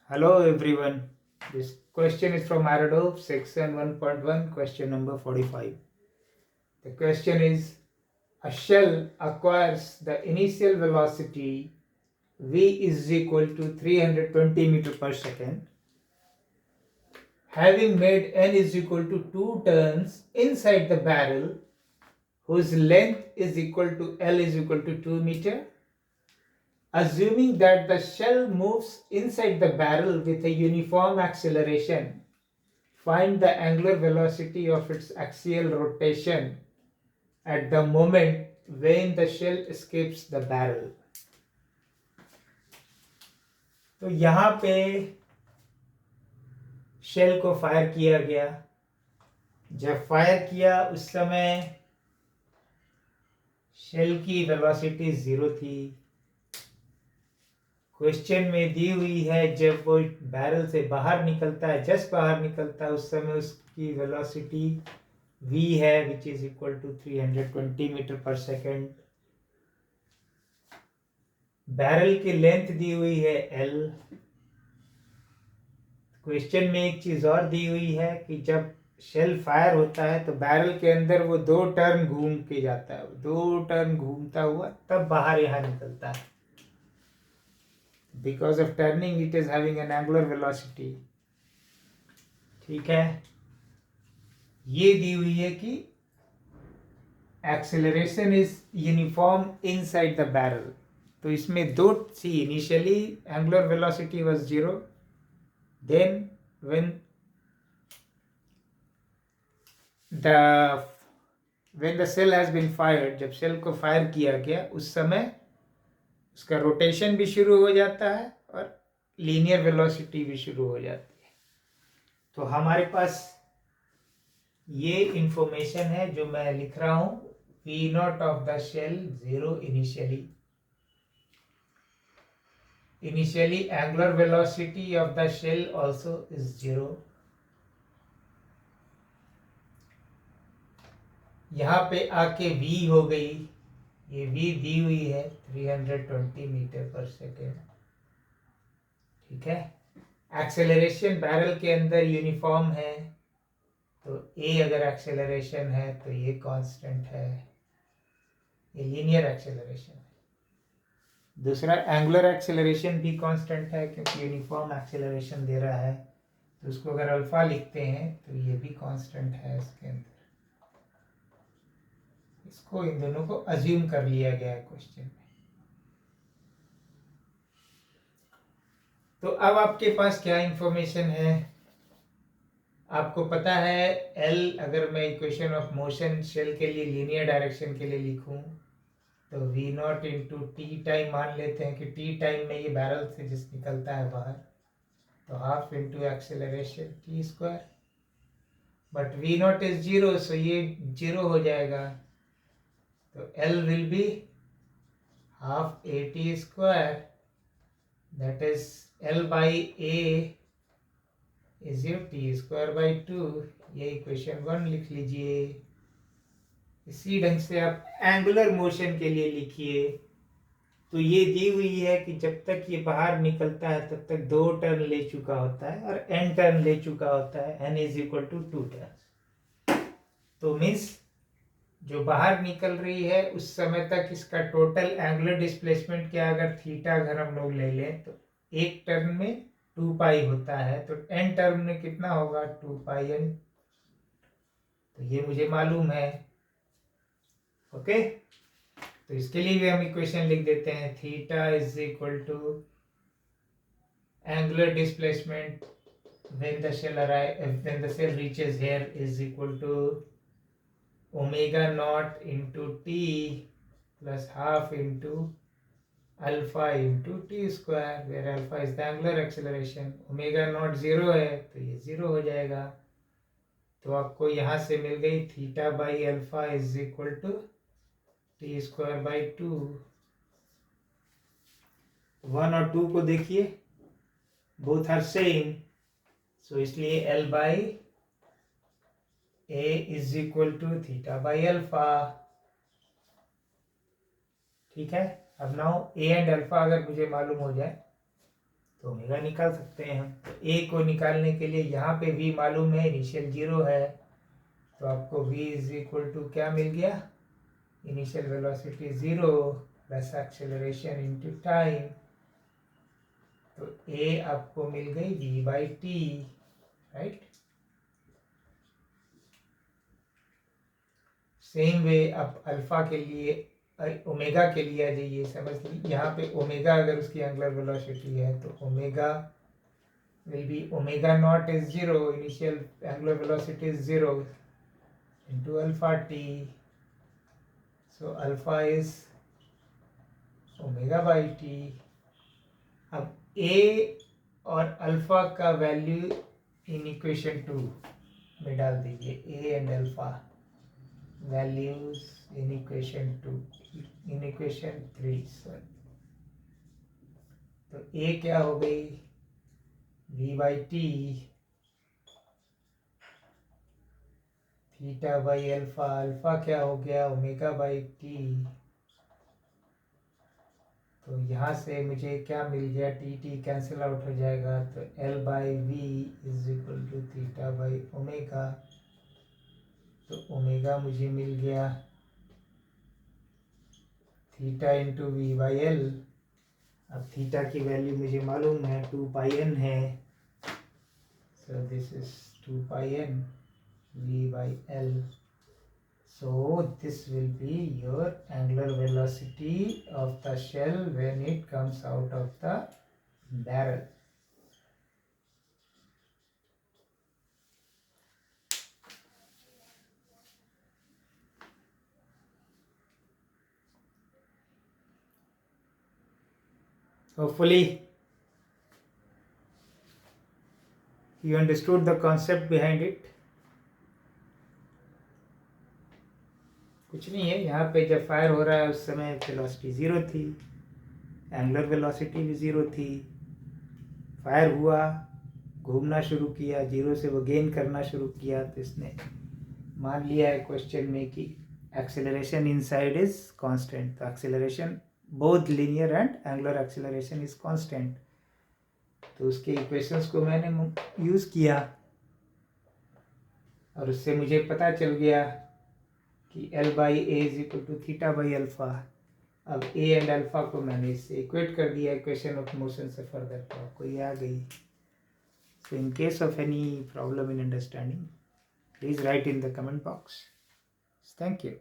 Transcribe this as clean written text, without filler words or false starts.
Hello everyone. This question is from Aradov, section 1.1, question number 45. The question is, a shell acquires the initial velocity v is equal to 320 meter per second, having made n is equal to 2 turns inside the barrel whose length is equal to L is equal to 2 meter. Assuming that the shell moves inside the barrel with a uniform acceleration, find the angular velocity of its axial rotation at the moment when the shell escapes the barrel. तो यहाँ पे shell को fire किया गया. जब fire किया उस समय शेल की वेलोसिटी 0 थी. क्वेश्चन में दी हुई है जब वो बैरल से बाहर निकलता है, जस्ट बाहर निकलता है, उस समय उसकी वेलोसिटी v है which is equal to 320 metre per second. Barrel की लेंथ दी हुई है l. क्वेश्चन में एक चीज और दी हुई है कि जब शेल फायर होता है तो बैरल के अंदर वो 2 टर्न घूम के जाता है, 2 टर्न घूमता हुआ तब बाहर यहाँ निकलता है. Because of turning it is having an angular velocity. ठीक है. ये दी हुई है कि acceleration is uniform inside the barrel. तो इसमें दो सी initially angular velocity was 0. Then when the cell has been fired, जब सेल को फायर किया गया उस समय उसका रोटेशन भी शुरू हो जाता है और लीनियर वेलोसिटी भी शुरू हो जाती है. तो हमारे पास ये इंफॉर्मेशन है जो मैं लिख रहा हूं. V naught of the shell 0 initially angular velocity of the shell also is 0. यहाँ पे आके V हो गई. ये V दी हुई है 320 मीटर पर सेकेंड. ठीक है. एक्सेलरेशन बैरल के अंदर यूनिफॉर्म है, तो A अगर एक्सेलरेशन है तो ये कांस्टेंट है, ये लीनियर एक्सेलरेशन है. दूसरा एंगुलर एक्सेलरेशन भी कांस्टेंट है क्योंकि यूनिफॉर्म एक्सेलरेशन दे रहा है, तो उसको अगर अल्फा लिखते हैं तो ये भी कांस्टेंट है इसके अंदर. इसको इन दोनों को अज्यूम कर लिया गया है क्वेश्चन में. तो अब आपके पास क्या इंफॉर्मेशन है. आपको पता है L अगर मैं इक्वेशन ऑफ मोशन शेल के लिए लीनियर डायरेक्शन के लिए लिखूं तो v not into T time मान लेते हैं कि टी टाइम में ये बैरल से जिस निकलता है बाहर, तो half into acceleration T square. But v not is 0, सो ये 0 हो जाएगा. तो L will be half A T square, that is L by A is your T square by 2. ये इक्वेशन 1 लिख लीजिए. इसी ढंग से आप एंगुलर मोशन के लिए लिखिए. तो ये दी हुई है कि जब तक ये बाहर निकलता है तब तक 2 टर्न ले चुका होता है और n टर्न ले चुका होता है. n is equal to 2 turn. तो मीन्स जो बाहर निकल रही है उस समय तक इसका टोटल एंगुलर डिस्प्लेसमेंट क्या, अगर थीटा अगर हम लोग ले लें तो एक टर्न में 2 पाई होता है, तो n टर्न में कितना होगा 2 पाई n. तो ये मुझे मालूम है. ओके. तो इसके लिए भी हम इक्वेशन लिख देते हैं. Theta is equal to angular displacement when the cell reaches here is equal to omega naught into t plus half into alpha into t square, where alpha is the angular acceleration. omega naught 0 है तो ये 0 हो जाएगा. तो आपको यहाँ से मिल गई theta by alpha is equal to T square by 2. 1 और 2 को देखिए, बोथ आर सेम, सो इसलिए L by A is equal to theta by alpha. ठीक है. अब नाउ ए एंड अल्फा अगर मुझे मालूम हो जाए तो ओमेगा निकाल सकते हैं हम। तो ए को निकालने के लिए यहाँ पे वी मालूम है, इनिशियल 0 है, तो आपको v इज इक्वल टू क्या मिल गया, initial velocity 0 plus acceleration into time. तो a आपको मिल गई v/t, राइट। सेम वे आप अल्फा के लिए, ओमेगा के लिए आ जाइए, समझ लीजिए यहाँ पे ओमेगा अगर उसकी एंगुलर वेलोसिटी है तो omega will be omega naught is 0, initial angular velocity is 0 into alpha t, so alpha is omega by t। अब a और अल्फा का वैल्यू इन इक्वेशन 2 में डाल दीजिए, a and alpha values in equation 2, in equation 3 sorry. तो a क्या हो गई, v/t theta by alpha, alpha क्या हो गया ओमेगा बाई टी। तो यहाँ से मुझे क्या मिल गया, टी टी कैंसिल आउट हो जाएगा, तो L by V is equal to theta by omega. तो ओमेगा मुझे मिल गया theta into V by L. अब थीटा की वैल्यू मुझे मालूम है 2πn है, so this is 2πn v by l. So this will be your angular velocity of the shell when it comes out of the barrel. Hopefully you understood the concept behind it. कुछ नहीं है, यहाँ पे जब fire हो रहा है उस समय वेलोसिटी 0 थी, एंगुलर वेलोसिटी भी 0 थी। फायर हुआ, घूमना शुरू किया, 0 से वो गेन करना शुरू किया, तो इसने मान लिया है क्वेश्चन में कि एक्सेलरेशन इनसाइड इज कांस्टेंट। तो acceleration both linear and angular acceleration is constant. तो उसके इक्वेशंस को मैंने यूज़ किया और उससे मुझे पता चल गया कि L by A is equal to theta by alpha. अब ए एंड अल्फा को मैंने इससे इक्वेट कर दिया इक्वेशन ऑफ मोशन से फर्दर, तो आपको ये आ गई। So in case of any problem in understanding, please write in the comment box. Thank you.